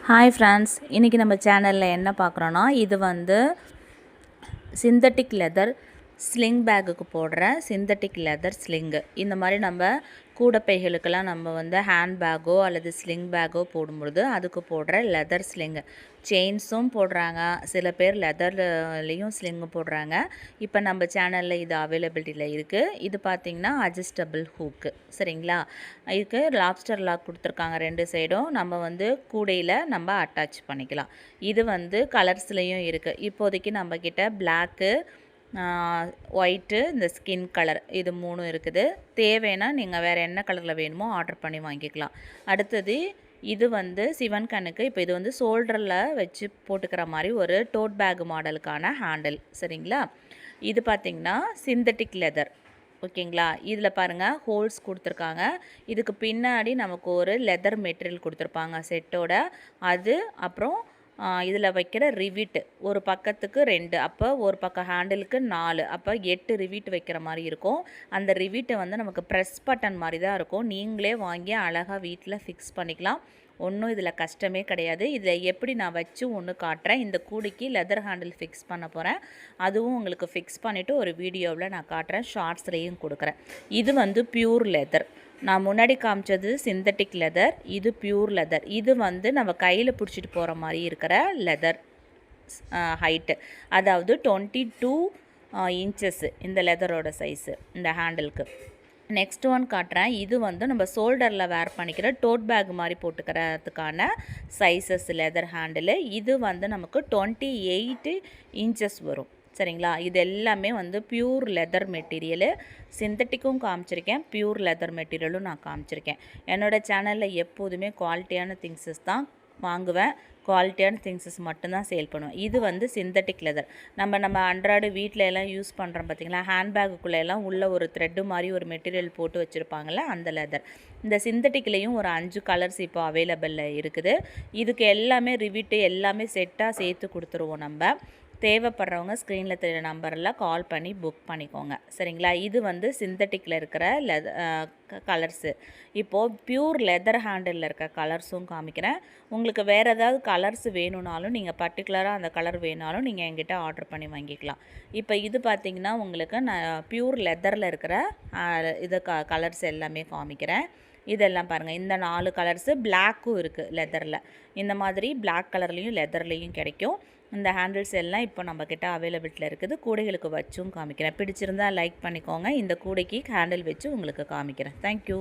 Hi friends, இன்றைக்கி நம்ம சேனலில் என்ன பார்க்குறோன்னா, இது வந்து சிந்தட்டிக் லெதர் ஸ்லிங் பேக்குக்கு போடுற சிந்தட்டிக் லெதர் ஸ்லிங்கு. இந்த மாதிரி நம்ம கூடைப்பைகளுக்கெல்லாம் நம்ம வந்து ஹேண்ட் பேக்கோ அல்லது ஸ்லிங் பேக்கோ போடும்பொழுது அதுக்கு போடுற லெதர் ஸ்லிங்கு. செயின்ஸும் போடுறாங்க, சில பேர் லெதர்லேயும் ஸ்லிங்கு போடுறாங்க. இப்போ நம்ம சேனலில் இது அவைலபிலிட்டியில் இருக்குது. இது பார்த்திங்கன்னா அட்ஜஸ்டபிள் ஹூக்கு, சரிங்களா. இதுக்கு லாப்ஸ்டர் லாக் கொடுத்துருக்காங்க, ரெண்டு சைடும் நம்ம வந்து கூடையில் நம்ம அட்டாச் பண்ணிக்கலாம். இது வந்து கலர்ஸ்லேயும் இருக்குது. இப்போதைக்கு நம்மக்கிட்ட பிளாக்கு, ஒயிட்டு, இந்த ஸ்கின் கலர், இது மூணும் இருக்குது. தேவைன்னா நீங்கள் வேறு என்ன கலரில் வேணுமோ ஆர்டர் பண்ணி வாங்கிக்கலாம். அடுத்தது இது வந்து சிவன் கண்ணுக்கு. இப்போ இது வந்து ஷோல்டரில் வச்சு போட்டுக்கிற மாதிரி ஒரு டோட் பேக் மாடலுக்கான ஹேண்டில், சரிங்களா. இது பார்த்திங்கன்னா சிந்தட்டிக் லெதர், ஓகேங்களா. இதில் பாருங்கள் ஹோல்ஸ் கொடுத்துருக்காங்க. இதுக்கு பின்னாடி நமக்கு ஒரு லெதர் மெட்டீரியல் கொடுத்துருப்பாங்க செட்டோட. அது அப்புறம் இதில் வைக்கிற ரிவிட்டு ஒரு பக்கத்துக்கு 2, அப்போ ஒரு பக்கம் ஹேண்டிலுக்கு 4, அப்போ 8 ரிவிட் வைக்கிற மாதிரி இருக்கும். அந்த ரிவிட்டை வந்து நமக்கு ப்ரெஸ் பட்டன் மாதிரி தான் இருக்கும். நீங்களே வாங்கி அழகாக வீட்டில் ஃபிக்ஸ் பண்ணிக்கலாம். ஒன்றும் இதில் கஷ்டமே கிடையாது. இதில் எப்படி நான் வச்சு ஒன்று காட்டுறேன். இந்த கூடைக்கு லெதர் ஹேண்டில் ஃபிக்ஸ் பண்ண போகிறேன். அதுவும் உங்களுக்கு ஃபிக்ஸ் பண்ணிவிட்டு ஒரு வீடியோவில் நான் காட்டுறேன், ஷார்ட்ஸ்லேயும் கொடுக்குறேன். இது வந்து பியூர் லெதர். நான் முன்னாடி காமிச்சது சிந்தட்டிக் லெதர், இது பியூர் லெதர். இது வந்து நம்ம கையில் பிடிச்சிட்டு போகிற மாதிரி இருக்கிற லெதர் ஹைட்டு, அதாவது 22 இன்ச்சஸ் இந்த லெதரோட சைஸு இந்த ஹேண்டிலுக்கு. நெக்ஸ்ட் ஒன் காட்டுறேன். இது வந்து நம்ம ஷோல்டரில் வேர் பண்ணிக்கிற டோட் பேக் மாதிரி போட்டுக்கிறதுக்கான சைஸஸ் லெதர் ஹேண்டிலு. இது வந்து நமக்கு 28 இன்ச்சஸ் வரும், சரிங்களா. இது எல்லாமே வந்து பியூர் லெதர் மெட்டீரியலு. சிந்தட்டிக்கும் காமிச்சிருக்கேன், பியூர் லெதர் மெட்டீரியலும் நான் காமிச்சிருக்கேன். என்னோடய சேனலில் எப்போதுமே குவாலிட்டியான திங்ஸஸ் தான் வாங்குவேன், குவாலிட்டியான திங்ஸஸ் மட்டும்தான் சேல் பண்ணுவேன். இது வந்து சிந்தட்டிக் லெதர். நம்ம அன்றாட வீட்டில் எல்லாம் யூஸ் பண்ணுறோம் பார்த்திங்களா, ஹேண்ட்பேக்குள்ளெல்லாம் உள்ள ஒரு த்ரெட்டு மாதிரி ஒரு மெட்டீரியல் போட்டு வச்சுருப்பாங்கள்ல, அந்த லெதர். இந்த சிந்தட்டிக்லேயும் ஒரு 5 கலர்ஸ் இப்போ அவைலபிளில் இருக்குது. இதுக்கு எல்லாமே ரிவிட்டு எல்லாமே செட்டாக சேர்த்து கொடுத்துருவோம் நம்ம. தேவைப்படுறவங்க ஸ்க்ரீனில் தெரியுற நம்பரில் கால் பண்ணி புக் பண்ணிக்கோங்க, சரிங்களா. இது வந்து சிந்தட்டிக்கில் இருக்கிற கலர்ஸு. இப்போது பியூர் லெதர் ஹேண்டிலில் இருக்க கலர்ஸும் காமிக்கிறேன். உங்களுக்கு வேறு ஏதாவது கலர்ஸ் வேணும்னாலும் நீங்கள் பர்டிகுலராக அந்த கலர் வேணாலும் நீங்கள் என்கிட்ட ஆர்டர் பண்ணி வாங்கிக்கலாம். இப்போ இது பார்த்திங்கன்னா உங்களுக்கு நான் பியூர் லெதரில் இருக்கிற இது கலர்ஸ் எல்லாமே காமிக்கிறேன். இதெல்லாம் பாருங்கள், இந்த 4 கலர்ஸு. பிளாக்கும் இருக்குது லெதரில். இந்த மாதிரி பிளாக் கலர்லேயும் லெதர்லேயும் கிடைக்கும். இந்த ஹேண்டில்ஸ் எல்லாம் இப்போ நம்மக்கிட்ட அவைலபிலிட்டியில் இருக்குது. கூடைகளுக்கு வச்சும் காமிக்கிறேன். பிடிச்சிருந்தால் லைக் பண்ணிக்கோங்க. இந்த கூடைக்கு ஹேண்டில் வச்சு உங்களுக்கு காமிக்கிறேன். தேங்க்யூ.